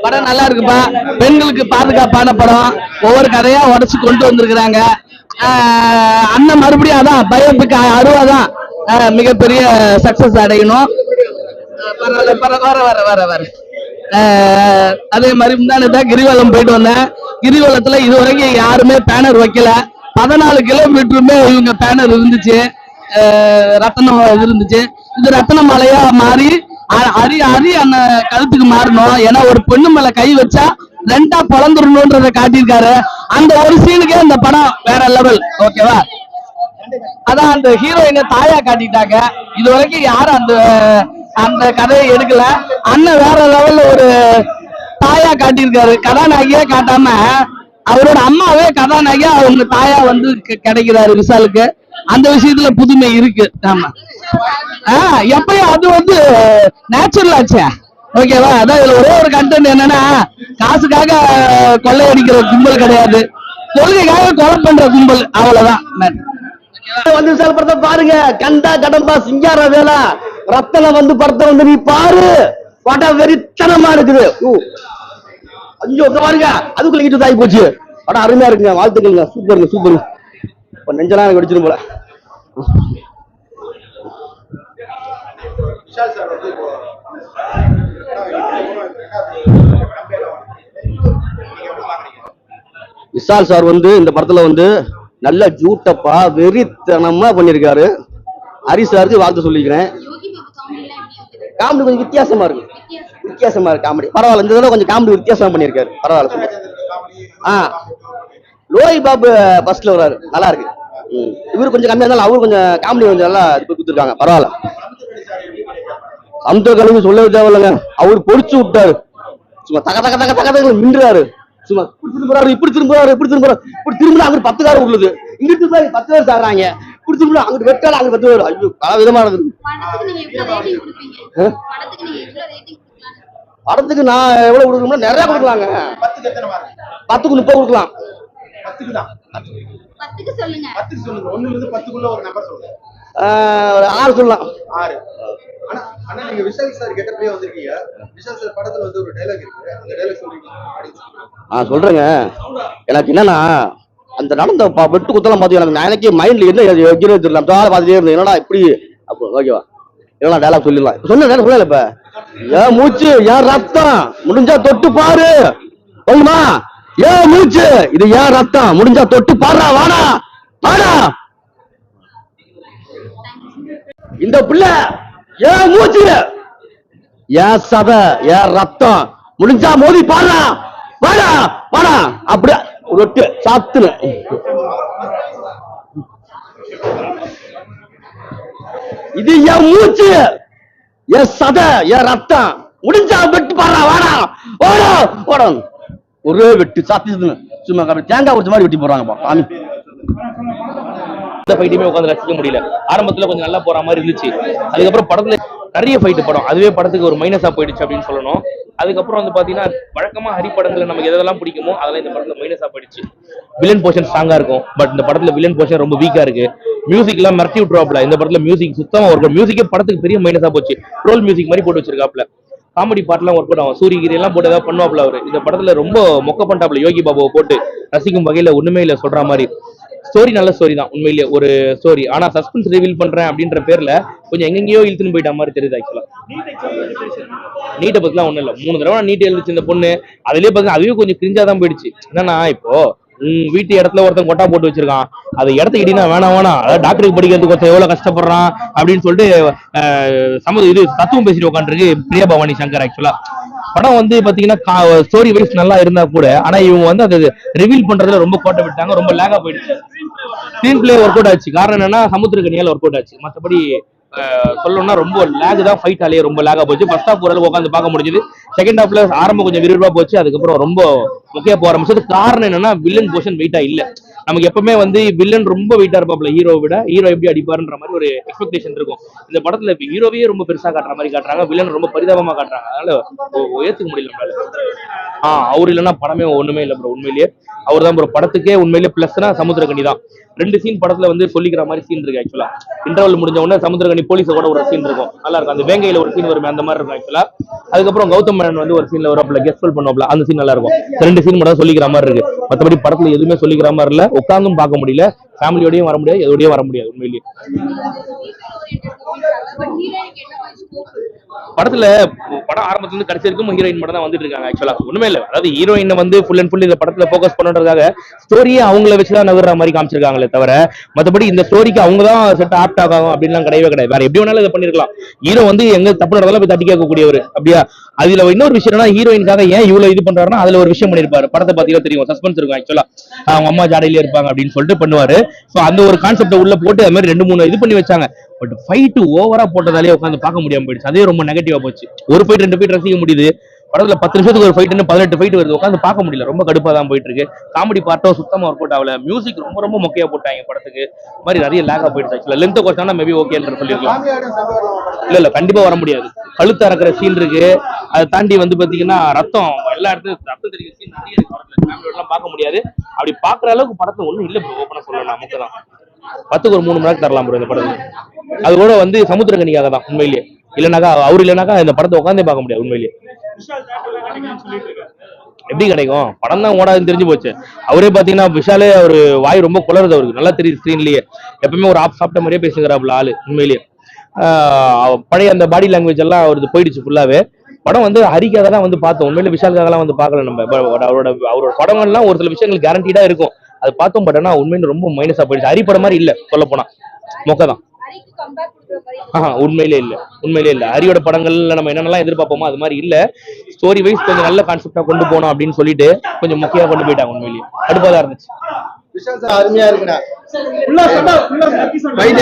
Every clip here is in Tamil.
படம் நல்லா இருக்குப்பா. பெண்களுக்கு பாதுகாப்பான படம். ஒவ்வொரு கதையா உடச்சு கொண்டு வந்திருக்கிறாங்க. அண்ணன் மறுபடியும் அதான் பயோபிக் அருவாதான் மிகப்பெரிய சக்சஸ் அடையணும். அதே மாதிரி முந்தானதான் கிரிவலம் போயிட்டு வந்தேன். கிரிவலத்துல இதுவரைக்கும் யாருமே பேனர் வைக்கல. 14 கிலோமீட்டருமே இவங்க பேனர் இருந்துச்சு, ரத்தனம் இருந்துச்சு. இது ரத்தன மலையா மாறி அரி அந்த கழுத்துக்கு மாறணும். ஏன்னா ஒரு பொண்ணு மேல கை வச்சா 2ஆ பிளந்துடணும்ன்றத காட்டியிருக்காரு. அந்த ஒரு சீனுக்கே இந்த படம் வேற லெவல். ஓகேவா? அதான் அந்த ஹீரோயினை தாயா காட்டிட்டாங்க. இது வரைக்கும் யாரும் அந்த கதையை எடுக்கல. அண்ணன் வேற லெவல்ல ஒரு தாயா காட்டியிருக்காரு. கதாநாயகியா காட்டாம அவரோட அம்மாவே கதாநாயகியா அவங்க தாயா வந்து கிடைக்கிறாரு விஷாலுக்கு. அந்த விஷயத்துல புதுமை இருக்கு. ஆமா, எப்பயும் அது வந்து நேச்சுரல் ஆச்சே. ஓகேவா? அதான் இதுல ஒரே ஒரு கண்டென்ட் என்னன்னா, காசுக்காக கொள்ளையடிக்கிற கும்பல் கிடையாது, கொள்கைக்காக கொலை பண்ற கும்பல். அவ்வளவுதான். வந்து விசால் படத்தை பாருங்க. கண்டா கடம்பா சிங்கார வேலா ரத்தன வந்து படத்தை வந்து நீ பாரு. படம் வெறித்தனமா இருக்குது. ஐயோ பாருங்க, அதுக்குள்ள கிட்ட தாய் போச்சு. படம் அருமையா இருக்குங்க. வாழ்த்துக்கள்ங்க. சூப்பருங்க, சூப்பருங்க. நெஞ்சலாம் எனக்கு அடிச்சிடும் போல. விஷால் சார் வந்து இந்த படத்துல வந்து நல்ல ஜூட்டப்பா வெறித்தனமா பண்ணிருக்காரு. ஹரி சாருக்கு வாழ்த்து சொல்லிக்கிறேன். காமெடி கொஞ்சம் வித்தியாசமா இருக்கு, வித்தியாசமா இருக்கு காமெடி. பரவாயில்ல, இந்த தடவை கொஞ்சம் காமெடி வித்தியாசமா பண்ணிருக்காரு. பரவாயில்ல. லோய் பாபு ஃபர்ஸ்ட்ல வராரு, நல்லா இருக்கு. இவரு கொஞ்சம் கம்மியா இருந்தாலும் அவரு கொஞ்சம் காமெடி கொஞ்சம் நல்லா கொடுத்துருக்காங்க. பரவாயில்ல. சமுத்திர கலந்து சொல்லவே தேவையில்லைங்க. அவரு பொடிச்சு விட்டாரு. சும்மா தக தக தக தக மின்றாரு. சும்மா இப்படி திரும்புறாரு, இப்படி திரும்புறாரு, இப்படி திரும்ப அங்கிட்டு 10 கார் உள்ளது, இங்கிட்டு 10 பேர் சாடுறாங்க, இப்படி திரும்ப அங்கிட்டு வெட்டால அங்கிட்டு 10 பேர். ஐயோ, பல விதமா இருக்குது. படத்துக்கு நான் எவ்வளவு கொடுக்கணும்னா நிறைய கொடுக்கலாங்க. 10க்கு 30 கொடுக்கலாம். 6 சொல்லலாம். சொல்றேங்க. எனக்கு என்னன்னா அந்த நடந்த வெட்டு குத்தலாம் பார்த்து எனக்கு எனக்கே மைண்ட்ல என்ன தெரியல. பார்த்துட்டே இருந்தேன், என்னடா இப்படி அப்போ. ஓகேவா? இல்லைனா டைலாக் சொல்லிடலாம். சொன்ன சொல்லல. இப்ப ஏன் மூச்சு, ஏன் ரத்தம், முடிஞ்சா தொட்டு பாரு. சொல்லுமா? ஏன் மூச்சு, இது ஏன் ரத்தம், முடிஞ்சா தொட்டு பாடுறா. வாடா வாடா. இந்த பிள்ளை ஏன் மூச்சு, ஏன் சத, ஏன் ரத்தம், முடிஞ்சா மோதி பாடுறா. வாடா வாடா. அப்படியே ரொட்டு சாத்துன. இது என் மூச்சு, என் சத, என் ரத்தம், முடிஞ்சா வெட்டு பாடுறா. வாடா வாடா வாடா. ஒரே வெட்டு சாத்தி சும்மா தேங்காய் உடைச்ச மாதிரி வெட்டி போடுறாங்கப்பா சாமி. ஃபைட்டுமே உட்காந்து ரசிக்க முடியல. ஆரம்பத்துல கொஞ்சம் நல்லா போற மாதிரி இருந்துச்சு. அதுக்கப்புறம் படத்துல நிறைய ஃபைட்டு படம், அதுவே படத்துக்கு ஒரு மைனஸா போயிடுச்சு அப்படின்னு சொல்லணும். அதுக்கப்புறம் வந்து பாத்தீங்கன்னா வழக்கமா ஹரி படத்துல நமக்கு எதெல்லாம் பிடிக்குமோ அதெல்லாம் இந்த படத்துல மைனஸா போயிடுச்சு. வில்லன் போர்ஷன் ஸ்ட்ராங்கா இருக்கும், பட் இந்த படத்துல வில்லன் போர்ஷன் ரொம்ப வீக்கா இருக்கு. மியூசிக் எல்லாம் மிரட்டி விட்டுருவாப்ல. இந்த படத்துல மியூசிக் சுத்தமா ஒரு மியூசிக்கே படத்துக்கு பெரிய மைனஸா போச்சு. ட்ரோல் மியூசிக் மாதிரி போட்டு வச்சிருக்காப்ல. காமெடி பாட்டுலாம் ஒர்க் பண்ணுவோம், சூரியகிரி எல்லாம் போட்டு ஏதாவது பண்ணுவாப்ல அவரு. இந்த படத்துல ரொம்ப மொக்க பண்ணிட்டாப்ல. யோகி பாபாவை போட்டு ரசிக்கும் வகையில ஒண்ணுமே இல்ல சொல்ற மாதிரி. ஸ்டோரி நல்ல ஸ்டோரி தான், உண்மையிலேயே ஒரு ஸ்டோரி. ஆனா சஸ்பென்ஸ் ரிவீல் பண்றேன் அப்படின்ற பேர்ல கொஞ்சம் எங்கெங்கயோ இழுத்துன்னு போயிட்ட மாதிரி தெரியுது. ஆக்சுவலா நீட்டை பத்திலாம் ஒண்ணும் இல்ல. 3 தடவை நீட் எழுதிச்சு இந்த பொண்ணு. அதுலயே பாத்தீங்கன்னா அதுவே கொஞ்சம் கிரிஞ்சா தான் போயிடுச்சு. என்னன்னா, இப்போ வீட்டு இடத்துல ஒருத்தன் கொட்டா போட்டு வச்சிருக்கான், அது இடத்துக்கு இடினா வேணாம் அதாவது டாக்டருக்கு படிக்கிறதுக்கு ஒருத்தன் எவ்வளவு கஷ்டப்படுறான் அப்படின்னு சொல்லிட்டு இது தத்துவம் பேசிட்டு உட்காந்துருக்கு பிரியா பவானி சங்கர். ஆக்சுவலா படம் வந்து பாத்தீங்கன்னா ஸ்டோரி வைஸ் நல்லா இருந்தா கூட, ஆனா இவங்க வந்து அதை ரிவீல் பண்றதுல ரொம்ப கோட்டை விட்டாங்க, ரொம்ப லேகா போயிடுச்சு. ஸ்கிரீன் பிளே ஒர்க் அவுட் ஆச்சு. காரணம் என்னன்னா சமுத்திரக்கனியால ஒர்க் அவுட் ஆச்சு. மற்றபடி சொல்லணும்னா ரொம்ப லேக் தான். ஃபைட் ஆலையே ரொம்ப லேகா போச்சு. ஃபர்ஸ்ட் ஹாஃப் ஓரளவு உட்காந்து பார்க்க முடிஞ்சது. செகண்ட் ஹாஃப்ல ஆரம்பம் கொஞ்சம் விறுவிறுப்பா போச்சு. அதுக்கப்புறம் ரொம்ப மொக்கையா போக ஆரம்பிச்சது. காரணம் என்னன்னா வில்லன் போர்ஷன் வெயிட்டா இல்ல. நமக்கு எப்பவுமே வந்து வில்லன் ரொம்ப வெயிட்டா இருப்பாப்ல ஹீரோவை விட. ஹீரோ எப்படி அடிப்பாருன்ற மாதிரி ஒரு எக்ஸ்பெக்டேஷன் இருக்கும். இந்த படத்துல ஹீரோவே ரொம்ப பெருசா காட்டுற மாதிரி காட்டுறாங்க, வில்லன் ரொம்ப பரிதாபமா காட்டுறாங்க. அதனால ஏத்துக்க முடியல நம்மளால. அவர் இல்லைன்னா படமே ஒண்ணுமே இல்லை ப்ரோ. உண்மையிலேயே அவர் தான் ப்ரோ படத்துக்கே உண்மையிலேயே பிளஸ்னா சமுத்திரக்கனி தான். 2 சீன் படத்துல வந்து சொல்லிக்கிற மாதிரி சீன் இருக்கு. ஆக்சுவலா இன்டர்வல் முடிஞ்ச உடனே சமுத்திரக்கனி போலீஸை கூட ஒரு சீன் இருக்கும், நல்லா இருக்கும். அந்த வேங்கையில ஒரு சீன் வருமே அந்த மாதிரி இருக்கும் ஆக்சுவலா. அதுக்கப்புறம் கௌதம் மேனன் வந்து ஒரு சீன்ல வரப்பல கெஸ்ட் ரோல் பண்ணுவாப்ல, அந்த சீன் நல்லா இருக்கும். 2 சீன் மட்டும் சொல்லிக்கிற மாதிரி இருக்கு. மற்றபடி படத்துல எதுவுமே சொல்லிக்கிற மாதிரி இல்ல. உட்காந்தும் பார்க்க முடியல, ஃபேமிலியோடயும் வர முடியாது, எதோடயும் வர முடியாது உண்மையிலேயே. படத்துல படம் ஆரம்பத்துல இருந்து கடைசி வரைக்கும் ஹீரோயின் மட்டும் தான் வந்துட்டு இருக்காங்க ஆக்சுவலா. ஒண்ணுமே இல்ல, அதாவது ஹீரோயின் வந்து ஃபுல் அண்ட் ஃபுல் இந்த படத்துல போக்கஸ் பண்றதுக்காக ஸ்டோரியே அவங்கள வச்சுதான் நகர்ற மாதிரி காமிச்சிருக்காங்களே தவிர மத்தபடி இந்த ஸ்டோரிக்கு அவங்க தான் செட் ஆப்ட் ஆகும் அப்படின்லாம் கிடையவே கிடையாது. வேற எப்படி வேணாலும் இதை பண்ணிருக்கலாம். ஹீரோ வந்து எங்க தப்பு நடந்தாலும் போய் தட்டி கேட்கக்கூடியவர் அப்படியா. அதுல இன்னொரு விஷயம் என்ன, ஹீரோயினுக்காக ஏன் இவ்வளவு இது பண்றாருன்னா அதுல ஒரு விஷயம் பண்ணிருப்பாரு. படத்தை பாத்தீங்கன்னா தெரியும், சஸ்பென்ஸ் இருக்கும் ஆக்சுவலா. அவங்க அம்மா ஜாடையிலே இருப்பாங்க அப்படின்னு சொல்லிட்டு பண்ணுவாரு. சோ அந்த ஒரு கான்செப்ட உள்ள போட்டு அது மாதிரி 2-3 இது பண்ணி வச்சாங்க. பட் ஃபைட் ஓவரா போட்டதாலே உட்காந்து பார்க்க முடியாம போயிடுச்சு. அதே ரொம்ப நெகட்டிவா போச்சு. ஒரு ஃபைட் 2 ஃபைட் ரசிக்க முடியுது. படத்துல 10 நிமிஷத்துக்கு ஒரு ஃபைட் 18 ஃபைட் வருது, உட்காந்து பார்க்க முடியல. ரொம்ப கடுப்பா தான் போயிட்டு இருக்கு. காமெடி பார்ட்டோ சுத்தமா ஒர்க் அவுட் ஆகல. மியூசிக் ரொம்ப ரொம்ப மொக்கையா போட்டாங்க படத்துக்கு. மாதிரி நிறைய லேகா போயிடுச்சு ஆக்சுவலா. லென்த் கோர்ஸ்னா மேபி ஓகேன்னு சொல்லிருக்கலாம். இல்ல கண்டிப்பா வர முடியாது. கழுத்து அறக்கிற சீன் இருக்கு, அதை தாண்டி வந்து பாத்தீங்கன்னா ரத்தம் எல்லா இடத்துலயும் ரத்தம் தெரிவிக்கிற சீன் நிறைய இருக்கு படத்துல. ஃபேமிலியோட பார்க்க முடியாது. அப்படி பாக்குற அளவுக்கு படத்துல ஒண்ணும் இல்ல ப்ரோ. ஓப்பனா சொல்லலாம், நமக்கு தான் 10க்கு ஒரு 3 மணி நேரம் தரலாம் ப்ரோ இந்த படத்துக்கு. அது கூட வந்து சமுத்திரக்கனிக்காக தான் உண்மையிலேயே. இல்லைனாக்கா அவர் இல்லைனாக்கா இந்த படத்தை உட்காந்தே பார்க்க முடியாது உண்மையிலேயே. எப்படி கிடைக்கும், படம் தான் ஓடாதுன்னு தெரிஞ்சு போச்சு. அவரே பாத்தீங்கன்னா விஷாலே ஒரு வாய் ரொம்ப குளருது, அவருக்கு நல்லா தெரியுது ஸ்கிரீன்லயே. எப்பவுமே ஒரு ஆப் சாப்பிட்ட மாதிரியே பேசுகிறாப்புல ஆளு உண்மையிலேயே. பழைய அந்த பாடி லாங்குவேஜ் எல்லாம் அவருக்கு போயிடுச்சு ஃபுல்லாவே. படம் வந்து ஹரிக்காக தான் வந்து பார்த்தோம் உண்மையிலே, விஷாலுக்காக எல்லாம் வந்து பார்க்கல நம்ம. அவரோட படங்கள்லாம் ஒரு சில விஷயங்கள் கேரண்டீடா இருக்கும், அது பார்த்தோம். பட் ஆனா உண்மையில ரொம்ப மைனஸா போயிடுச்சு. ஹரி படம் மாதிரி இல்ல சொல்ல போனா, மொக்கதான். உண்மையிலே இல்ல. ஹரியோட படங்கள்ல நம்ம என்னென்னலாம் எதிர்பார்ப்போமோ அது மாதிரி இல்ல. ஸ்டோரி வைஸ் கொஞ்சம் நல்ல கான்செப்டா கொண்டு போனோம் அப்படின்னு சொல்லிட்டு கொஞ்சம் மொக்கையா கொண்டு போயிட்டாங்க. உண்மையிலேயே கடுப்பாதான் இருந்துச்சு. அருமையா இருக்குடா.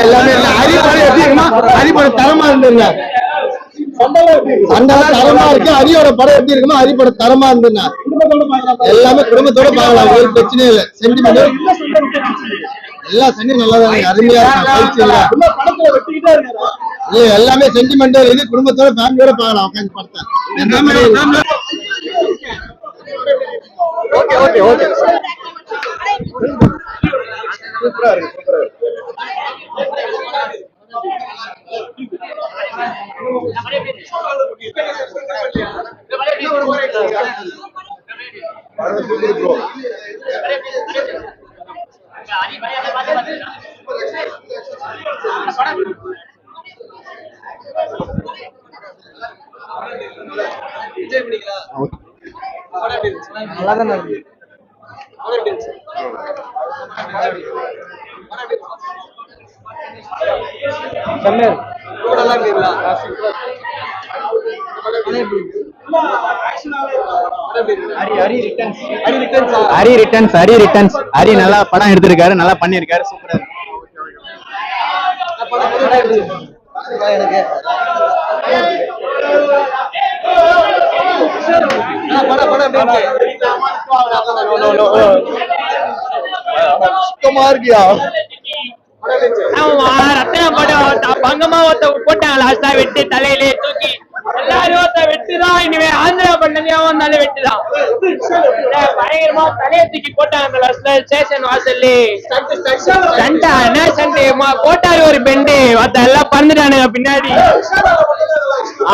எல்லாமே ஹரி படம் தரமா இருந்துங்க. தரமா இருக்கு. ஹரியோட படம் எப்படி இருக்குமோ ஹரி படம் தரமா இருந்துங்க. எல்லாமே குடும்பத்தோட பார்க்கலாம், ஒரு பிரச்சனையும் இல்லை. சென்டிமெண்ட் எல்லா சனியும் நல்லா தான் அருமையா இருக்கு. எல்லாமே சென்டிமெண்ட் இது, குடும்பத்தோட ஃபேமிலியோட பார்க்கலாம் உட்காந்து படத்தை. ஓகே ஓகே ஓகே சூப்பரா இருக்கு, சூப்பரா இருக்கு. நல்லாதான் இருக்கு. ஹரி நல்லா படம் எடுத்திருக்காரு, நல்லா பண்ணிருக்காரு, சூப்பரா சுத்தமா இருக்கியா? பங்கமா போட்டாங்க லாஸ்டா வெட்டு தலையிலே தூக்கி எல்லாரும் வெட்டுதான். இனிமே ஆந்திரா பண்ணாலும் வெட்டுதான். பயங்கரமா தலையை தூக்கி போட்டாங்க லாஸ்ட்ல ஸ்டேஷன் வாசல்ல. போட்டாரு ஒரு பெண்டு, எல்லாம் பறந்துட்டானுங்க பின்னாடி.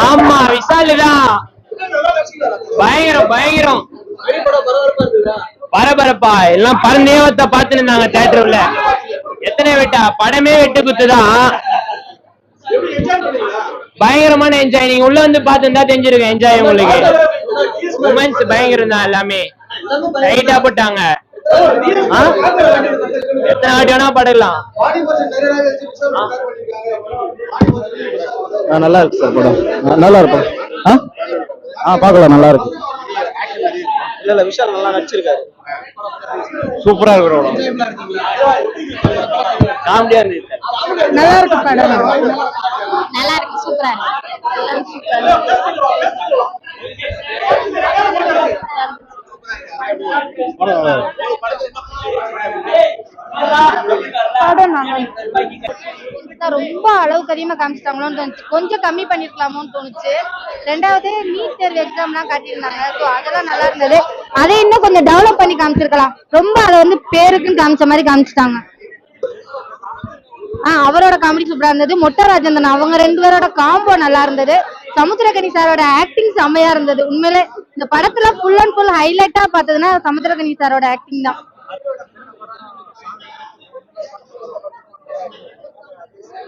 ஆமா விஷாலுதான் பயங்கரம் பயங்கரம் பரபரப்பா. எல்லாம் பரநேவத்தை பார்த்துட்டு இருந்தாங்க தியேட்டர்ல. எத்தனை வெட்டா படமே வெட்டு குத்துதான். பயங்கரமான என்ஜாய். நீங்க உள்ள வந்து பார்த்துருந்தா தெரிஞ்சிருக்க என்ஜாய் உங்களுக்கு. உமன்ஸ் பயங்கரம் தான், எல்லாமே டைட்டா போட்டாங்க. எத்தனை வாட்டி வேணா படலாம். நல்லா இருக்கு சார் படம், நல்லா இருக்கும். பார்க்கலாம், நல்லா இருக்கு. இல்ல விஷால் நல்லா நடிச்சிருக்காரு, சூப்பரா இருக்கு. காமெடியா இருக்கு, நல்லா இருக்கு படம், நல்லா இருக்கு, சூப்பரா இருக்கு. ரொம்ப அளவுக்கு அதிகமா காமிச்சிட்டாங்களோன்னு தோணுச்சு. கொஞ்சம் கம்மி பண்ணிருக்கலாமோன்னு தோணுச்சு. ரெண்டாவது நீட் தேர்வு எக்ஸாம்லாம் காட்டியிருந்தாங்க. ஸோ அதெல்லாம் நல்லா இருந்தது. அதை இன்னும் கொஞ்சம் டெவலப் பண்ணி காமிச்சிருக்கலாம். ரொம்ப அதை வந்து பேருக்குன்னு காமிச்ச மாதிரி காமிச்சிட்டாங்க. அவரோட காமெடி சூப்பரா இருந்தது. மொட்டை ராஜேந்திரன் அவங்க 2 பேரோட காம்போ நல்லா இருந்தது. சமுத்திரகனி சாரோட ஆக்டிங் செம்மையா இருந்தது. உண்மையிலே இந்த படத்துல ஃபுல் அண்ட் ஃபுல் ஹைலைட்டா பார்த்ததுன்னா சமுத்திரகனி சாரோட ஆக்டிங் தான்.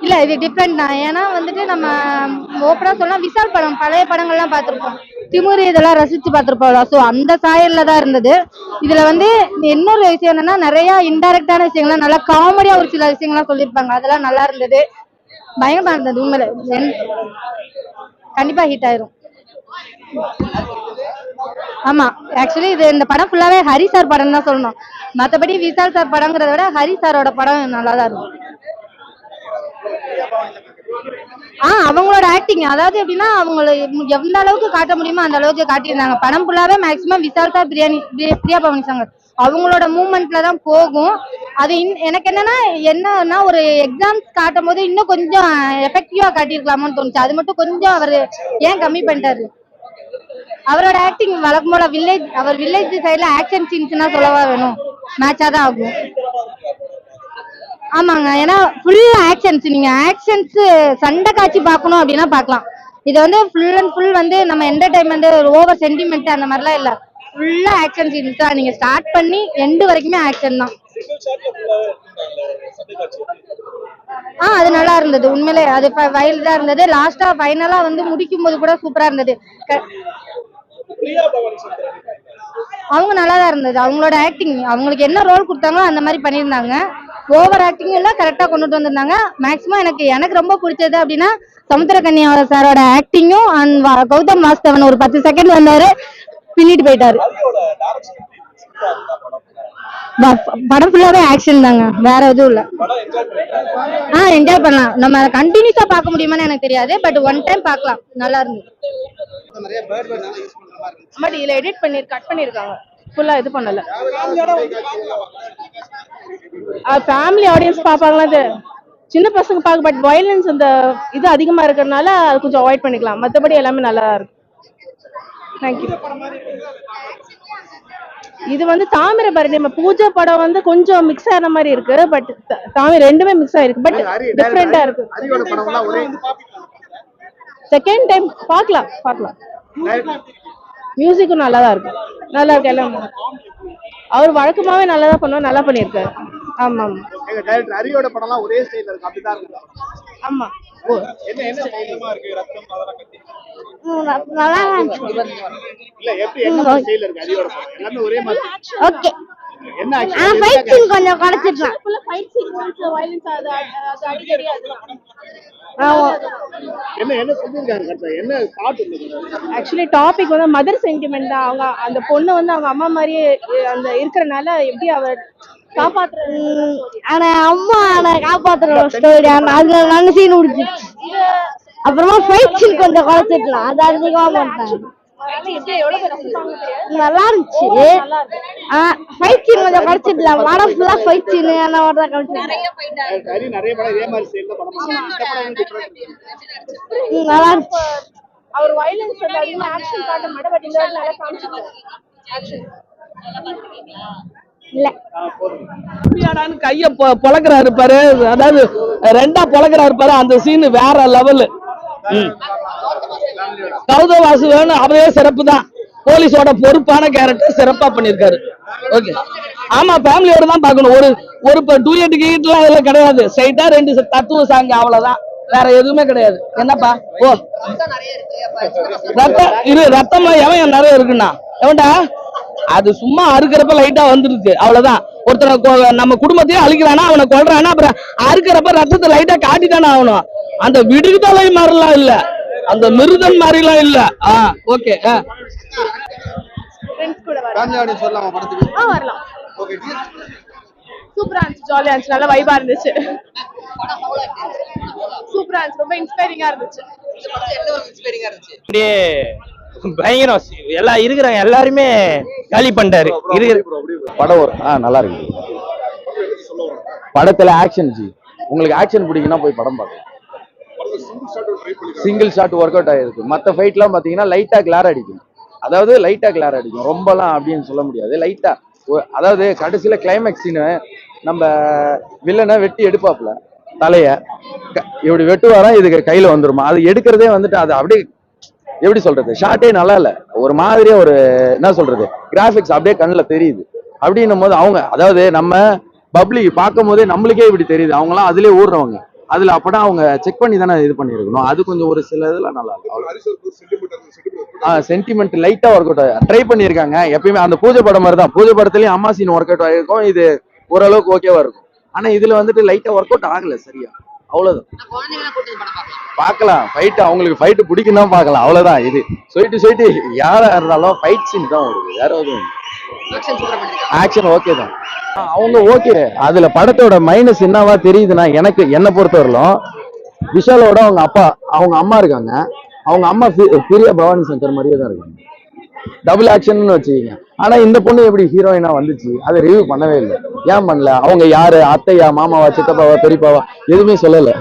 இல்ல இது டிஃப்ரெண்ட் தான். ஏன்னா வந்துட்டு நம்ம ஓப்பனா சொன்னா விஷால் படம் பழைய படங்கள்லாம் பார்த்திருப்போம். திமுரு இதெல்லாம் ரசிச்சு பார்த்திருப்போம். ஸோ அந்த சாயல்ல தான் இருந்தது. இதுல வந்து இன்னொரு விஷயம் என்னன்னா நிறைய இன்டைரக்டான விஷயங்கள்லாம் நல்லா காமெடியா ஒரு சில விஷயங்கள்லாம் சொல்லியிருப்பாங்க. அதெல்லாம் நல்லா இருந்தது. பயங்கரமா இருந்தது. உண்மையில கண்டிப்பா ஹிட் ஆயிரும். ஆமா ஆக்சுவலி இது இந்த படம் ஃபுல்லாவே ஹரி சார் படம் தான் சொல்லணும். மற்றபடி விஷால் சார் படங்கிறத விட ஹரி சாரோட படம் நல்லா தான் இருக்கும். அவங்களோட ஆக்டிங் அதாவது எப்படின்னா அவங்கள எந்த அளவுக்கு காட்ட முடியுமோ அந்த அளவுக்கு காட்டியிருந்தாங்க. படம் ஃபுல்லாவே மேக்சிமம் விஷால் சார் பிரியா பவானி சங்கர் அவங்களோட மூவ்மெண்ட்ல தான் போகும். அது எனக்கு என்னன்னா ஒரு எக்ஸாம்ஸ் காட்டும் போது இன்னும் கொஞ்சம் எஃபெக்டிவா காட்டியிருக்கலாமோன்னு தோணுச்சு. அது மட்டும் கொஞ்சம் அவர் ஏன் கம்மி பண்ணிட்டாரு. அவரோட ஆக்டிங் வழக்கம் போல அவர் வில்லேஜ் சைட்ல ஆக்ஷன் சீன்ஸ்னா சொல்லவா வேணும், மேட்சா தான் ஆகும். ஆமாங்க, ஏன்னா ஃபுல் ஆக்ஷன்ஸ். நீங்க ஆக்ஷன்ஸ் சண்டை காட்சி பார்க்கணும் அப்படின்னா பார்க்கலாம். இது வந்து ஃபுல் அண்ட் ஃபுல் வந்து நம்ம என்டர்டைன்மெண்ட் ஓவர் சென்டிமெண்ட் அந்த மாதிரிலாம் இல்ல. ஃபுல்லா ஆக்ஷன் சீன்ஸ் தான். நீங்க ஸ்டார்ட் பண்ணி எண்டு வரைக்குமே ஆக்ஷன் தான். அது நல்லா இருந்தது. உண்மையிலே அது வைல்டா இருந்தது. லாஸ்டா ஃபைனலா வந்து முடிக்கும் போது கூட சூப்பரா இருந்தது. அவங்க நல்லா தான் இருந்தது. அவங்களோட ஆக்டிங் அவங்களுக்கு என்ன ரோல் கொடுத்தாங்களோ அந்த மாதிரி பண்ணியிருந்தாங்க. ஓவர் ஆக்டிங் எல்லாம் கரெக்டா கொண்டுட்டு வந்திருந்தாங்க. மேக்சிமம் எனக்கு ரொம்ப பிடிச்சது அப்படின்னா சமுத்திரகனி சாரோட ஆக்டிங்கும் அண்ட் கௌதம் வாஸ்தவன் ஒரு 10 செகண்ட் வந்தாரு, பின்னிட்டு போயிட்டாரு. படம் ஃபுல்லாவே ஆக்ஷன் தாங்க, வேற எதுவும் இல்ல. என்ஜாய் பண்ணலாம். நம்ம கண்டினியூஸா பார்க்க முடியுமான்னு எனக்கு தெரியாது. பட் ஒன் டைம் பார்க்கலாம். நல்லா இருந்தது. பட் இதுல எடிட் பண்ணி கட் பண்ணிருக்காங்க. ஃபுல்லா இது பண்ணல. ஃபேமிலி ஆடியன்ஸ் பாப்பாங்களா, சின்ன பசங்க பார்க்க. பட் வயலன்ஸ் அந்த இது அதிகமா இருக்கிறதுனால அது கொஞ்சம் அவாய்ட் பண்ணிக்கலாம். மற்றபடி எல்லாமே நல்லா இருக்கும். தேங்க்யூ. இது வந்து தாமிரபரணி பூஜை படம் வந்து கொஞ்சம் மிக்ஸ் ஆன மாதிரி இருக்கு. பட் ரெண்டுமே மிக்ஸ் ஆயிருக்கு. பட் டிஃபரெண்டா இருக்கு. செகண்ட் டைம் பார்க்கலாம். மியூசிக்கும் நல்லா தான் இருக்கு. நல்லா இருக்கு எல்லாம். அவர் வழக்கமாவே நல்லா தான் பண்ணுவார். நல்லா பண்ணியிருக்காரு. ஆமா ஆமா. எங்க டைரக்டர் ஹரியோட படம்லாம் ஒரே ஸ்டைல்ல இருக்கு. அப்படிதான் இருக்கு. ஆமா. என்ன ஸ்டைலமா இருக்கு? ரத்தம் அதெல்லாம் கட்டி நல்லா இருந்துச்சு. இல்ல என்ன ஸ்டைல்ல இருக்கு ஹரியோட படம்? எல்லாமே ஒரே மாதிரி. ஓகே. என்ன ஆக்சுவலி ஃபைட் சீன் கொஞ்சம் குறைச்சிடலாம். ஃபுல்லா ஃபைட் சீக்வென்ஸ் வயலன்ஸ் அது அடிக்கடி அதுதான். என்ன சொல்லிருக்காங்க? என்ன ஸ்டார்ட் இருக்கு? ஆக்சுவலி டாபிக் வந்து மதர் சென்டிமெண்ட் தான். அவங்க அந்த பொண்ணு வந்து அவங்க அம்மா மாதிரியே அந்த இருக்கிறனால எப்படி அவர் காப்பாத்துறது. ஆனா அம்மா காப்பாத்துற ஸ்டோரி அதுல நல்ல சீன் முடிஞ்சிச்சு. அப்புறமா ஃபைட் சீன் கொஞ்சம் குறைச்சிடலாம். அது அதிகமா மாட்டாங்க. நல்லா இருந்துச்சு. ஃபைட் சீன் கொஞ்சம் குறைச்சிடலாம். படம் ஃபுல்லா ஃபைட் சீன் அந்த மாதிரி தான் காமிச்சாங்க. நிறைய படம் இதே மாதிரி ஸ்டைல்ல படம் நல்லா இருந்துச்சு. அவர் வயலன்ஸ் வந்து அதிகமா ஆக்ஷன் காட்ட மாட்டேன். பட் இந்த இடத்துல நல்லா காமிச்சிருக்காரு ஆக்ஷன். இல்ல அப்படியாடான்னு கைய பொழக்கிறாரு பாரு. அதாவது 2ஆ பொழக்கிறாரு பாரு. அந்த சீன் வேற லெவல். கௌதம் வாசுதேவன் அவரே சிறப்பு தான். போலீஸோட பொறுப்பான கேரக்டர் சிறப்பா பண்ணிருக்காரு. ஓகே. ஆமா, ஃபேமிலியோட தான் பார்க்கணும். ஒரு டூயட் கீட்லாம் அதுல கிடையாது. ஸ்ட்ரைட்டா 2 தத்துவ சாங் அவ்வளவுதான். வேற எதுவுமே கிடையாது. என்னப்பா ரத்தமா எவன் நிறைய இருக்குன்னா எவன்டா? அது சும்மா அறுக்கிறப்ப லைட்டா வந்துருக்கு, அவ்வளவுதான். ஒருத்தனை நம்ம குடும்பத்தையே அழிக்கிறானா, அவனை கொல்றானா, அப்புறம் அறுக்கிறப்ப ரத்தத்தை லைட்டா காட்டித்தானே ஆகணும். அந்த விடுதலை மாதிரிலாம் இல்ல, அந்த மிருதன் மாதிரிலாம் இல்ல. ஓகே. ஃப்ரெண்ட்ஸ் கூட ஃபேமிலி ஆடியன்ஸ் வரலாமா படத்துக்கு? வரலாம். ஓகே. சூப்பரா இருந்துச்சு. ஜாலியா இருந்துச்சு. நல்ல வைபா இருந்துச்சு. சூப்பரா இருந்துச்சு. ரொம்ப இன்ஸ்பைரிங்கா இருந்துச்சு. அப்படியே பயங்கரம். எல்லாம் இருக்கிறாங்க எல்லாருமே காலி பண்ணிட்டாரு. படம் நல்லா இருக்கு. படத்துல ஆக்ஷன் ஜி, உங்களுக்கு ஆக்ஷன் பிடிக்குன்னா போய் படம் பார்க்கலாம். சிங்கிள் ஷாட் ஒர்க் அவுட் ஆயிருக்கு. மற்ற ஃபைட்லாம் பார்த்தீங்கன்னா லைட்டா கிளார் அடிக்கும். அதாவது லைட்டா கிளார் அடிக்கும், ரொம்பலாம் அப்படின்னு சொல்ல முடியாது. லைட்டா, அதாவது கடைசியில கிளைமேக்ஸ் சீனு நம்ம வில்லனை வெட்டி எடுப்பாப்புல தலைய இப்படி வெட்டுவாரா, இதுக்கு கையில வந்துருமா, அது எடுக்கிறதே வந்துட்டு அது அப்படியே எப்படி சொல்றது, ஷார்ட்டே நல்லா இல்ல, ஒரு மாதிரியா ஒரு என்ன சொல்றது கிராபிக்ஸ் அப்படியே கண்ணில் தெரியுது. அப்படின்னும் போது அவங்க, அதாவது நம்ம பப்ளிக் பார்க்கும் போதே நம்மளுக்கே இப்படி தெரியுது, அவங்களாம் அதுலயே ஊடுறவங்க, அதுல அப்படா அவங்க செக் பண்ணி தானே இது பண்ணிருக்கணும். அது கொஞ்சம் ஒரு சில இதெல்லாம் நல்லா இருக்கும். சென்டிமெண்ட் லைட்டா ஒர்க் அவுட் ட்ரை பண்ணியிருக்காங்க. எப்பயுமே அந்த பூஜை படம் மாதிரி தான், பூஜை படத்துலயும் அம்மா சீன் ஒர்க் அவுட் ஆகிருக்கும், இது ஓரளவுக்கு ஓகேவா இருக்கும். ஆனா இதுல வந்துட்டு லைட்டா ஒர்க் அவுட் ஆகல சரியா, அவ்வளவுதான். பார்க்கலாம் ஃபைட், அவங்களுக்கு ஃபைட் பிடிக்கும் தான் பார்க்கலாம், அவ்வளவுதான். இது சொல்லிட்டு யாரா இருந்தாலும் ஃபைட் சீன் தான் வருது, வேற எதுவும். ஆக்ஷன் ஓகே தான், அவங்க ஓகே. அதுல படத்தோட மைனஸ் என்னவா தெரியுதுன்னா, எனக்கு என்ன பொறுத்தவரையிலும் விஷாலோட அவங்க அம்மா இருக்காங்க, அவங்க அம்மா பிரியா பவானி சங்கர் மாதிரியே தான் இருக்காங்க. டபுள் ஆக்ஷன் வச்சுக்கீங்க. ஆனா இந்த பொண்ணு எப்படி ஹீரோயினா வந்துச்சு, அதை ரிவ்யூ பண்ணவே இல்லை. ஏன் பண்ணல? அவங்க யாரு, அத்தையா, மாமாவா, சித்தப்பாவா, பெரியப்பாவா, எதுவுமே சொல்லல.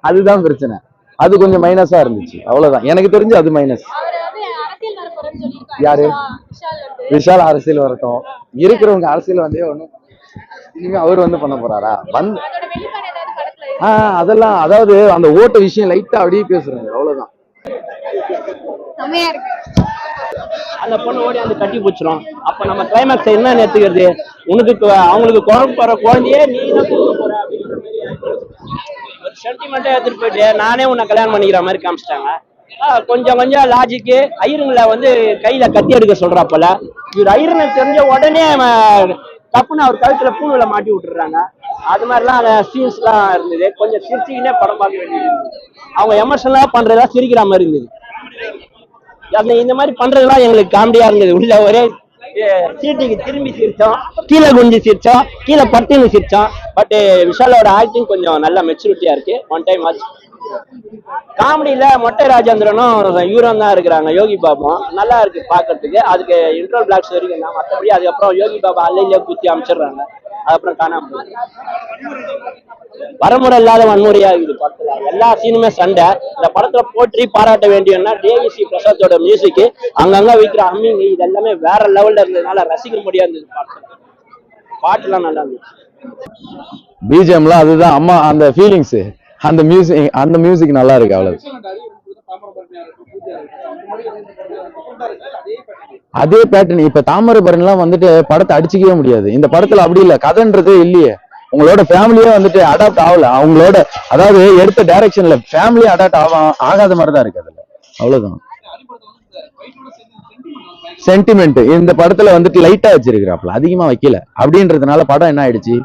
அதுதான் பிரச்சனை. அது கொஞ்சம் மைனஸா இருந்துச்சு, அவ்வளவுதான். எனக்கு தெரிஞ்சு அது மைனஸ். யாரு? விஷால் அரசியல் வரட்டும், இருக்கிறவங்க அரசியல் வந்தே ஒண்ணும் இனிமே அவர் வந்து பண்ண போறாரா வந்து அதெல்லாம், அதாவது அந்த ஓட்டு விஷயம் லைட்டா அப்படியே பேசுறாங்க, அவ்வளவுதான். அந்த பொண்ணு ஓடி அந்த கட்டி போச்சிடும். அப்ப நம்ம கிளைமேக்ஸ் என்ன எடுத்துக்கிறது? உனக்கு அவங்களுக்கு குழந்தையே நீ தான் கொடுக்க போற அப்படின்ற மாதிரி ஒரு சென்டிமெண்டா எடுத்துட்டு போயிட்டு நானே உன்னை கல்யாணம் பண்ணிக்கிற மாதிரி காமிச்சிட்டாங்க. கொஞ்சம் லாஜிக்கு. ஐயருங்களை வந்து கையில கத்தி எடுக்க சொல்றா போல. இவர் ஐயருங்க தெரிஞ்ச உடனே தப்புன்னு அவர் கழுத்துல பூணுல மாட்டி விட்டுறாங்க. அது மாதிரிலாம் அந்த சீன்ஸ் எல்லாம் இருந்தது. கொஞ்சம் சிரிச்சுக்கினே படம் பார்க்க வேண்டியது. அவங்க எமோஷனலா பண்றதா சிரிக்கிற மாதிரி இருந்தது. இந்த மாதிரி பண்றதுலாம் எங்களுக்கு காமெடியா இருந்தது. உள்ள ஒரே சீட்டுக்கு திரும்பி சிரிச்சோம், கீழே குஞ்சு சிரிச்சோம், கீழே பட்டுன்னு சிரிச்சோம். பட் விஷாலோட ஆக்டிங் கொஞ்சம் நல்ல மெச்சூரிட்டியா இருக்கு. One time watch. காமெடியில மொட்டை ராஜேந்திரனும் இவரும் தான் இருக்கிறாங்க, யோகி பாபும். நல்லா இருக்கு பாக்குறதுக்கு. அதுக்கு இன்ட்ரோல் பிளாக்ஸ் வரைக்கும் தான், மற்றபடி அதுக்கப்புறம் யோகி பாபா அல்லையில குத்தி அமைச்சிடுறாங்க. அதுக்கப்புறம் காணாம வரமுறை இல்லாத வன்முறையா இருக்குது படத்துல. எல்லா சீனுமே சண்டை. இந்த படத்துல போற்றி பாராட்ட வேண்டியதுன்னா தேவிஸ்ரீ பிரசாத்தோட மியூசிக், அங்கங்க வைக்கிற அம்மிங், இது எல்லாமே வேற லெவல்ல இருந்ததுனால ரசிக்க முடியாது. பாட்டு எல்லாம் நல்லா இருந்துச்சு. பிஜிஎம்லாம் அதுதான் அம்மா, அந்த ஃபீலிங்ஸ், அந்த மியூசிக் நல்லா இருக்கு, அவ்வளவு. அதே பேட்டர்ன். இப்ப தாமிரபரணி எல்லாம் வந்துட்டு படத்தை அடிச்சுக்கவே முடியாது. இந்த படத்துல அப்படி இல்ல, கதைன்றதே இல்லையே. உங்களோட ஃபேமிலியே வந்துட்டு அடாப்ட் ஆகல அவங்களோட, அதாவது எடுத்த டைரக்ஷன்ல ஃபேமிலியே அடாப்ட் ஆகாத மாதிரி தான் இருக்கு அதுல, அவ்வளவுதான். சென்டிமெண்ட் இந்த படத்துல வந்துட்டு லைட்டா வச்சிருக்கிறாப்ல, அதிகமா வைக்கல. அப்படின்றதுனால படம் என்ன ஆயிடுச்சு,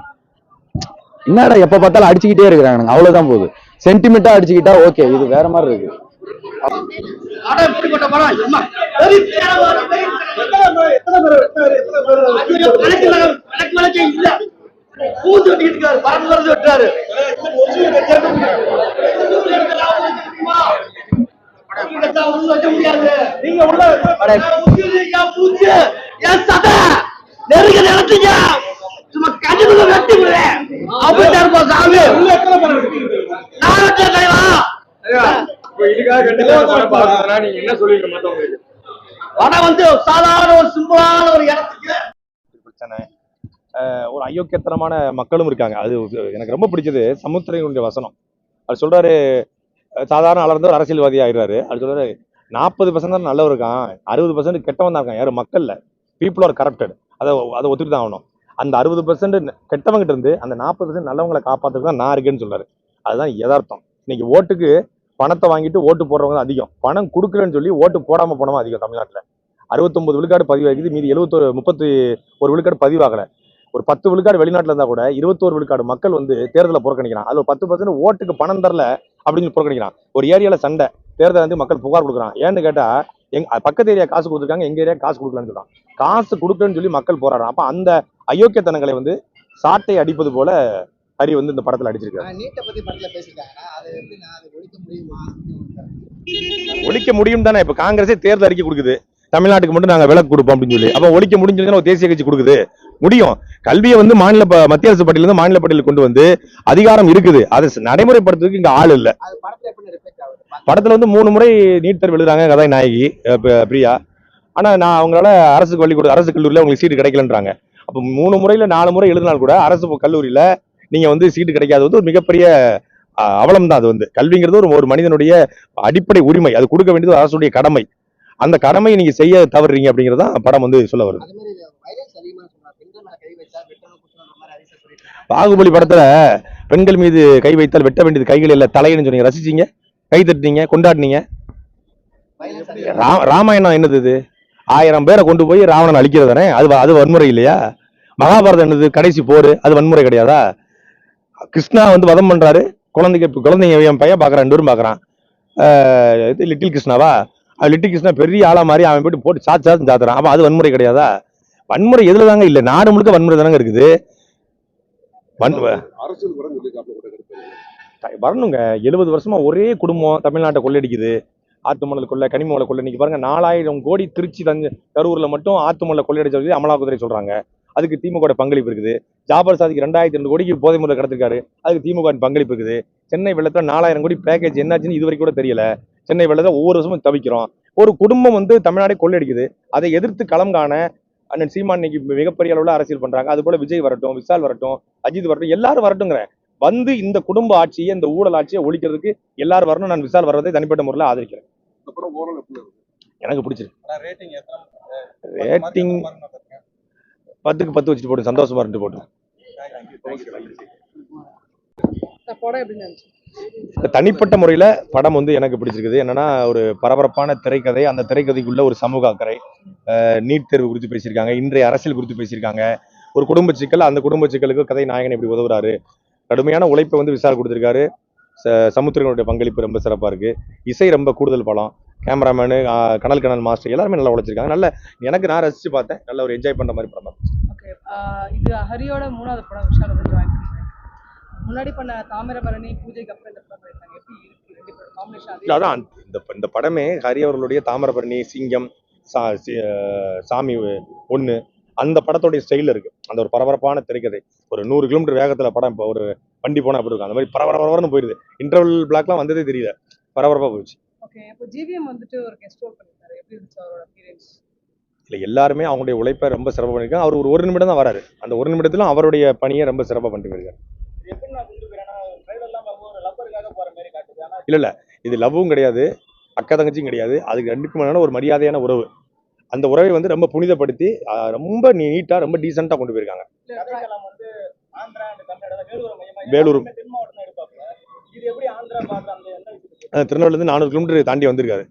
என்னடா எப்ப பார்த்தாலும் அடிச்சுக்கிட்டே இருக்கிறாங்க, அவ்வளவுதான் போகுது. சென்டிமெண்டா அடிச்சுக்கிட்டா ஓகே, இது வேற மாதிரி இருக்கு. ஒரு அயோக்கியத்தனமான மக்களும் இருக்காங்க. அது எனக்கு ரொம்ப பிடிச்சது சமுத்திரனுடைய வசனம். அது சொல்றாரு, சாதாரண ஆளர்ந்து ஒரு அரசியல்வாதி ஆயிடுறாரு. அது சொல்றாரு, 40% தான் நல்லவர் இருக்கான், 60% கெட்டவன் தான் இருக்கான். யாரும் மக்கள் இல்ல, பீப்புள் ஆர் கரப்டட். அதை ஒத்துட்டு தான் ஆகணும். அந்த 60% கெட்டவங்கிட்ட இருந்து அந்த 40% நல்லவங்களை காப்பாத்துறது தான் நான் இருக்கேன்னு சொல்றாரு. அதுதான் யதார்த்தம். இன்னைக்கு ஓட்டுக்கு பணத்தை வாங்கிட்டு ஓட்டு போடுறவங்க தான் அதிகம், பணம் கொடுக்குறேன்னு சொல்லி ஓட்டு போடாம போனவங்க அதிகம். தமிழ்நாட்டில் 69 விழுக்காடு பதிவாகிது, மீதி 31 விழுக்காடு பதிவாகல. ஒரு 10 விழுக்காடு வெளிநாட்டுல இருந்தா கூட 21 விழுக்காடு மக்கள் வந்து தேர்தலை புறக்கணிக்கிறான். அதுல 10% ஓட்டுக்கு பணம் தரல அப்படின்னு புறக்கணிக்கிறான். ஒரு ஏரியால சண்டை, தேர்தல் வந்து மக்கள் புகார் கொடுக்குறான். ஏன்னு கேட்டா, பக்கத்து ஏரியா காசு கொடுத்துருக்காங்க, எங்க ஏரியா காசு கொடுக்கலன்னு சொல்றான். காசு கொடுக்கலன்னு சொல்லி மக்கள் போராடுறான். அப்ப அந்த அயோக்கியத்தனங்களை வந்து சாட்டை அடிப்பது போல ஹரி வந்து இந்த படத்துல அடிச்சிருக்காரு. ஒழிக்க ஒழிக்க முடியும் தானே. இப்ப காங்கிரஸே தேர்தல் அறிக்கை கொடுக்குது, தமிழ்நாட்டுக்கு மட்டும் நாங்க விலக்கு கொடுப்போம் அப்படின்னு சொல்லி. அப்ப ஒழிக்க முடிஞ்சு ஒரு தேசிய கட்சி கொடுக்குது முடியும். கல்வியை வந்து மத்திய அரசு பட்டியலிருந்து மாநில பட்டியலுக்கு கொண்டு வந்து அதிகாரம் இருக்குது, அதை நடைமுறைப்படுத்துறதுக்கு இங்க ஆள் இல்ல. படத்துல வந்து 3 முறை நீட் தேர்வு எழுதுறாங்க கதாநாயகி பிரியா. ஆனா நான் அவங்களால அரசு கல்லூரியில உங்களுக்கு சீட்டு கிடைக்கலன்றாங்க. அப்ப 3 முறையில 4 முறை எழுதினால் கூட அரசு கல்லூரியில நீங்க வந்து சீட்டு கிடைக்காது வந்து ஒரு மிகப்பெரிய அவலம் தான். அது வந்து கல்விங்கிறது ஒரு மனிதனுடைய அடிப்படை உரிமை, அது கொடுக்க வேண்டியது அரசுடைய கடமை. அந்த கடமையை நீங்க செய்ய தவறுறீங்க அப்படிங்கறத படம் வந்து சொல்ல வருது. பாகுபலி படத்துல பெண்கள் மீது கை வைத்தால் வெட்ட வேண்டியது கைகள் இல்ல தலைன்னு சொன்னீங்க, ரசிச்சீங்க, கை தட்டினீங்க, கொண்டாடினீங்க. ராமாயணம் என்னது? இது 1000 பேரை கொண்டு போய் ராவணன் அழிக்கிறது தானே, அது வன்முறை இல்லையா? மகாபாரதம் என்னது? கடைசி போர், அது வன்முறை கிடையாதா? கிருஷ்ணா வந்து வதம் பண்றாரு, குழந்தைங்க என் பையன் பாக்குறான், 2 பேரும் பாக்குறான். லிட்டில் கிருஷ்ணாவா? லிட்டில் கிருஷ்ணா பெரிய ஆளா மாதிரி அவன் போட்டு சாத்து சாத்துறான். அப்ப அது வன்முறை கிடையாதா? வன்முறை எதுல தாங்க இல்ல, நாடு முழுக்க வன்முறை தானங்க இருக்குது. வரணுங்க. 70 வருஷமா ஒரே குடும்பம் தமிழ்நாட்டை கொள்ளடிக்குது. ஆத்துமணல் கொள்ளை, கனிம கொள்ளை. இன்னைக்கு பாருங்க 4000 கோடி திருச்சி கரூர்ல மட்டும் ஆத்துமணலை கொள்ளையடிச்சது அமலாக்கத்துறை சொல்றாங்க. அதுக்கு திமுக பங்களிப்பு இருக்குது. ஜாபர் சாதிக்கு 2200 கோடிக்கு போதை முறை கடத்திருக்காரு, அதுக்கு திமுக பங்களிப்பு இருக்குது. சென்னை வெள்ளத்துல 4000 கோடி பேக்கேஜ் என்னாச்சுன்னு இது வரைக்கும் கூட தெரியல. சென்னை வெள்ளத்துல ஒவ்வொரு வருஷமும் தவிக்கிறோம். ஒரு குடும்பம் வந்து தமிழ்நாடே கொள்ளையடிக்குது, அதை எதிர்த்து களம் காண அண்ணன் சீமான் இன்னைக்கு மிகப்பெரிய அளவுல அரசியல் பண்றாங்க. அது போல விஜய் வரட்டும், விஷால் வரட்டும், அஜித் வரட்டும், எல்லாரும் வரட்டுங்கிறேன். வந்து இந்த குடும்ப ஆட்சியை, இந்த ஊழல் ஆட்சியை ஒழிக்கிறதுக்கு எல்லாரும் வரணும். நான் விஷால் வர்றதை தனிப்பட்ட முறையில் ஆதரிக்கிறேன். எனக்கு பிடிச்சிருக்கு. ரேட்டிங் 10க்கு 10 வச்சுட்டு போட்டு சந்தோஷமா இருந்து போட்டு. தனிப்பட்ட முறையில படம் வந்து எனக்கு பிடிச்சிருக்குது. என்னன்னா ஒரு பரபரப்பான திரைக்கதை, அந்த திரைக்கதைக்குள்ள ஒரு சமூக அக்கறை, நீட் தேர்வு குறித்து பேசியிருக்காங்க, இன்றைய அரசியல் குறித்து பேசியிருக்காங்க, ஒரு குடும்ப சிக்கல், அந்த குடும்ப சிக்கலுக்கு கதை நாயகன் எப்படி உதவுறாரு, கடுமையான உழைப்பை வந்து விஷால் கொடுத்திருக்காரு. சமுத்திரனுடைய பங்களிப்பு ரொம்ப சிறப்பா இருக்கு. இசை ரொம்ப கூடுதல் பலம். கேமராமேனு, கனல் மாஸ்டர் எல்லாருமே நல்லா உழைச்சிருக்காங்க. நல்ல நான் ரசிச்சு பார்த்தேன். நல்ல ஒரு என்ஜாய் பண்ற மாதிரி படம். இது ஹரியோட 3வது படம் விஷால் வந்து ஜாயின் பண்ணிருக்காங்க. முன்னாடி பண்ண தாமிரபரணி, பூஜைக்கு அப்புறம் இந்த படம் பண்ணிருக்காங்க. எப்படி இருக்கு ரெண்டு பேரும் காம்பினேஷன்? அதான் இந்த படமே ஹரி அவர்களுடைய தாமிரபரணி, சிங்கம், சாமி 1 அந்த படத்தோடைய ஸ்டைல இருக்கு. அந்த ஒரு பரபரப்பான திரைக்கதை, ஒரு 100 கிலோமீட்டர் வேகத்துல படம் இப்போ ஒரு வண்டி போனா அப்படி இருக்கும். அந்த மாதிரி பரபரன்னு போயிருது. இன்டர்வல் பிளாக்லாம் வந்ததே தெரியல, பரபரப்பா போயிடுச்சு. ஓகே, இப்போ ஜிவிஎம் வந்துட்டு ஒரு கெஸ்ட் ரோல் பண்ணிருக்காரு. எப்படி இருந்துச்சு அவரோட அப்பியரன்ஸ்? இல்லை, எல்லாருமே அவங்களுடைய உழைப்பை ரொம்ப சிறப்பாக பண்ணியிருக்காங்க. அவர் ஒரு நிமிடம் தான் வராரு. அந்த 1 நிமிடத்திலும் அவருடைய பணியை ரொம்ப சிறப்பாக பண்ணிட்டு இருக்காரு. இல்ல இது லவ்வும் கிடையாது, அக்கா தங்கச்சியும் கிடையாது. அதுக்கு 2க்கும் மேலான ஒரு மரியாதையான உறவு. அந்த உறவை வந்து ரொம்ப புனிதப்படுத்தி ரொம்ப நீட்டா, ரொம்ப டீசெண்டா கொண்டு போயிருக்காங்க. வேலூர் திருநெல்வேலிருந்து 400 கிலோமீட்டர் தாண்டி வந்திருக்காரு.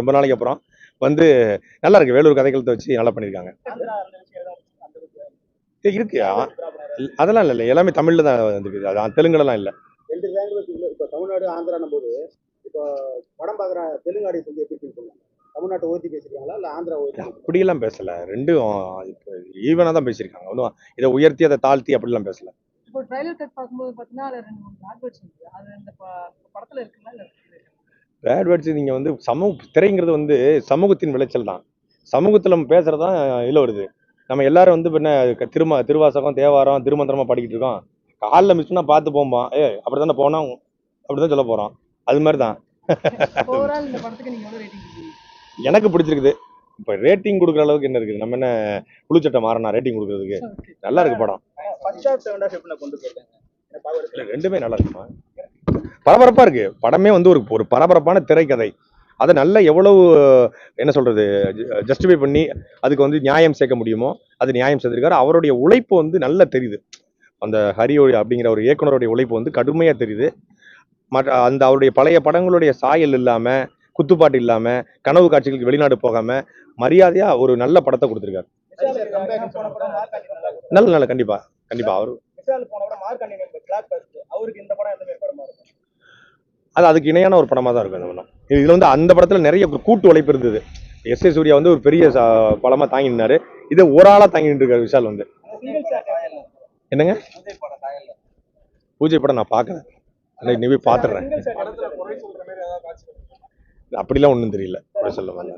ரொம்ப நாளைக்கு அப்புறம் வந்து நல்லா இருக்கு. வேலூர் கதைகளத்தை வச்சு நல்லா பண்ணியிருக்காங்க. இருக்கு, அதெல்லாம் இல்லை, எல்லாமே தமிழ்ல தான் வந்துருக்கு. அது தெலுங்குலாம் இல்லை. இப்போ தமிழ்நாடு ஆந்திரான போது இப்போ படம் பார்க்குற தெலுங்கு ஆடியன்ஸ் வந்து எப்படி ஃபீல் பண்ணுவாங்க? தமிழ்நாட்டை ஓத்தி பேசியிருக்காங்களா இல்லை ஆந்திரா ஓத்தி? அப்படியெல்லாம் பேசல, ரெண்டும் ஈவனா தான் பேசியிருக்காங்க. ஒன்றும் இதை உயர்த்தி அதை தாழ்த்தி அப்படிலாம் பேசல. இப்போ ட்ரைலர் கட் பார்க்கும்போது பார்த்தீங்கன்னா அதில் 2 பேட் வேர்ட்ஸ் இருக்கு. அது இந்த படத்தில் இருக்குங்களா இல்லை? பேட் வேர்ட்ஸ் நீங்க வந்து திரைங்கிறது வந்து சமூகத்தின் விளைச்சல் தான். சமூகத்தில் நம்ம பேசுறதுதான் இதில் வருது. நம்ம எல்லாரும் வந்து என்ன திருவாசகம், தேவாரம், திருமந்திரமா படிக்கிட்டு இருக்கோம். காலில் மிஸ் பண்ணா பார்த்து போம்போம், அப்படி தானே போனோம், அப்படிதான் சொல்ல போறோம். அது மாதிரி தான். இந்த படத்துக்கு நீங்க எவ்வளவு ரேட்டிங் கொடுப்பீங்க? எனக்கு பிடிச்சிருக்குது. இப்போ ரேட்டிங் கொடுக்குற அளவுக்கு என்ன இருக்குது? நம்ம என்ன புழுச்சட்டை மாறனா ரேட்டிங் கொடுக்கறதுக்கு? நல்லா இருக்கு படம். ரெண்டுமே நல்லா இருக்குமா, பரபரப்பா இருக்கு. படமே வந்து ஒரு பரபரப்பான திரைக்கதை. அதை நல்ல எவ்வளவு என்ன சொல்றது ஜஸ்டிஃபை பண்ணி அதுக்கு வந்து நியாயம் சேர்க்க முடியுமோ அது நியாயம் சேர்த்திருக்காரு. அவருடைய உழைப்பு வந்து நல்லா தெரியுது. அந்த ஹரியோட அப்படிங்கிற ஒரு இயக்குனருடைய உழைப்பு வந்து கடுமையா தெரியுது. அந்த அவருடைய பழைய படங்களுடைய சாயல் இல்லாம, குத்துப்பாட்டு இல்லாம, கனவு காட்சிகளுக்கு வெளிநாடு போகாம மரியாதையா ஒரு நல்ல படத்தை கொடுத்திருக்காரு. நல்ல கண்டிப்பா அவரு அதுக்கு இணையான ஒரு படமா தான் இருக்கும். இதுல வந்து அந்த படத்துல நிறைய கூட்டு உழைப்பு இருந்தது. எஸ். ஏ. சூர்யா வந்து ஒரு பெரிய பலமா தாங்கினாரு. இதை ஒரு ஆளா தாங்கிட்டு இருக்காரு விஷால் வந்து. என்னங்க பூஜை படம் நான் பார்க்கல, நீ போய் பாத்துறேன். அப்படிலாம் ஒன்றும் தெரியல அப்படி சொல்ல மாதிரி.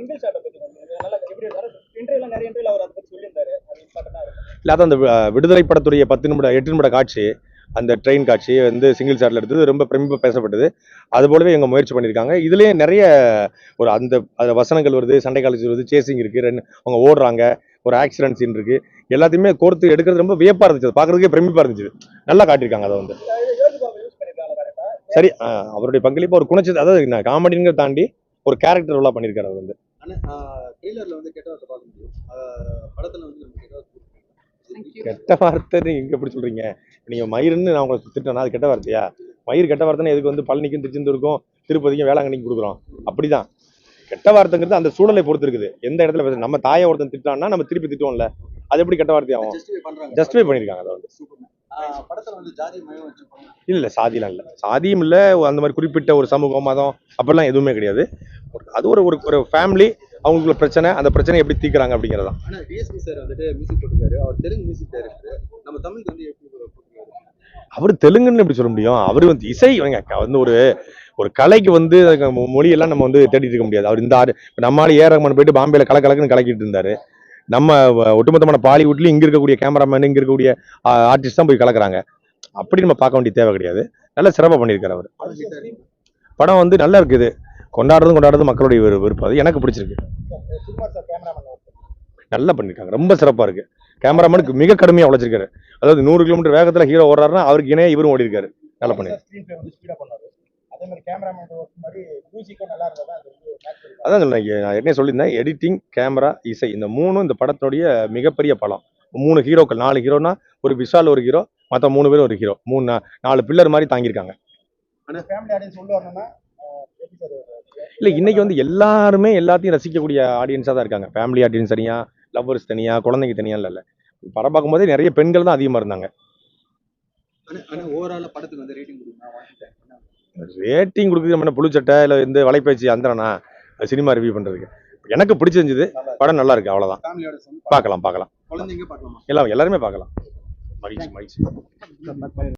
இல்லை அதான் அந்த விடுதலை படத்துடைய 8 நிமிட காட்சி, அந்த ட்ரெயின் காட்சி வந்து சிங்கிள் ஷாட்ல எடுத்தது ரொம்ப பிரமிப்பாக பேசப்பட்டது. அது போலவே இவங்க முயற்சி பண்ணியிருக்காங்க. இதுலேயே நிறைய ஒரு அந்த வசனங்கள் வருது, சண்டை காட்சி வருது, சேசிங் இருக்கு, அவங்க ஓடுறாங்க, ஒரு ஆக்சிடென்ட் சீன் இருக்கு, எல்லாத்தையுமே கோர்த்து எடுக்கிறது ரொம்ப வியப்பா இருந்துச்சு. அது பார்க்கறதுக்கே பிரமிப்பா இருந்துச்சு. நல்லா காட்டியிருக்காங்க அதை வந்து. சரி, அவருடைய பங்களிப்பு ஒரு குணச்சி, அதாவது காமெடிங்கிறத தாண்டி ஒரு கேரக்டர் ரோலா பண்ணியிருக்காரு அவர் வந்து. கெட்ட வார்த்தை நீங்க எப்படி சொல்றீங்க? நீங்க மயிருன்னு நான் உங்களை திட்டேன்னா அது கெட்ட வார்த்தையா? மயிர் கெட்ட வார்த்தைன்னு எதுக்கு வந்து பழனிக்கும் திருச்செந்தூருக்கும் திருப்பதிக்கும் வேளாங்கண்ணிக்கு கொடுக்குறோம்? அப்படிதான் கெட்ட வார்த்தைங்கிறது அந்த சூழலை பொறுத்து இருக்குது. எந்த இடத்துல பேச நம்ம தாயை ஒருத்தன் திட்டான்னா நம்ம திருப்பி திட்டுவோம்ல, அது எப்படி கெட்ட வார்த்தையாகும்? ஜஸ்டிஃபை பண்ணியிருக்காங்க அதை வந்து. இல்ல சாதிலாம் இல்லை, சாதியும் இல்லை, அந்த மாதிரி குறிப்பிட்ட ஒரு சமூகம் மதம் அப்படிலாம் எதுவுமே கிடையாது. அது ஒரு ஒரு ஃபேமிலி, அவங்களுக்குள்ள பிரச்சனை, அந்த பிரச்சனை எப்படி தீர்க்குறாங்க அப்படிங்கிறதான். அவர் தெலுங்குன்னு எப்படி சொல்ல முடியும்? அவர் வந்து இசை வந்து ஒரு கலைக்கு வந்து மொழியெல்லாம் நம்ம வந்து தேடிட்டு இருக்க முடியாது. அவர் இந்த நம்மளால ஏ ரஹ்மான் போயிட்டு பாம்பேல கலக்கலக்குன்னு கலக்கிட்டு இருந்தாரு. நம்ம ஒட்டுமொத்தமான பாலிவுட்லயும் இங்க இருக்கக்கூடிய கேமராமேன், இங்க இருக்கக்கூடிய ஆர்டிஸ்ட் தான் போய் கலக்குறாங்க. அப்படி நம்ம பார்க்க வேண்டிய தேவை கிடையாது. நல்ல சிறப்பாக பண்ணியிருக்காரு அவர். படம் வந்து நல்லா இருக்குது, கொண்டாடுறது மக்களுடைய விருப்பம். அது எனக்கு பிடிச்சிருக்கு. நல்லா பண்ணியிருக்காங்க, ரொம்ப சிறப்பா இருக்கு. கேமராமேனுக்கு மிக கடுமையா உழைச்சிருக்காரு. அதாவது 100 கிலோமீட்டர் வேகத்துல ஹீரோ ஓடுறாருன்னா அவருக்கு இணையா இவரும் ஓடி இருக்காரு. நல்லா பண்ணிருக்காரு. அதான் சொல்றேன், நான் ஏற்கனவே சொல்லியிருந்தேன், எடிட்டிங், கேமரா, இசை, இந்த 3 இந்த படத்துடைய மிகப்பெரிய பலம். 3 ஹீரோக்கள், 4 ஹீரோனா ஒரு விஷால் ஒரு ஹீரோ, மற்ற 3 பேரும் ஒரு ஹீரோ, 4 பில்லர் மாதிரி தாங்கியிருக்காங்க. இல்ல இன்னைக்கு வந்து எல்லாருமே எல்லாத்தையும் ரசிக்கக்கூடிய ஆடியன்ஸா தான் இருக்காங்க. ஃபேமிலி ஆடியன்ஸ் தனியா, லவ்வர்ஸ் தனியா, குழந்தைங்க தனியா இல்ல. படம் பார்க்கும் போதே நிறைய பெண்கள் தான் அதிகமா இருந்தாங்க. ரேட்டிங் கொடுக்குறது புழுச்சட்டை இல்ல இந்த வலைப்பேச்சு அந்தனா சினிமா ரிவ்யூ பண்றதுக்கு எனக்கு பிடிச்சிருந்தது. படம் நல்லா இருக்கு, அவ்வளவுதான். பார்க்கலாம் எல்லாருமே பார்க்கலாம். மகிழ்ச்சி.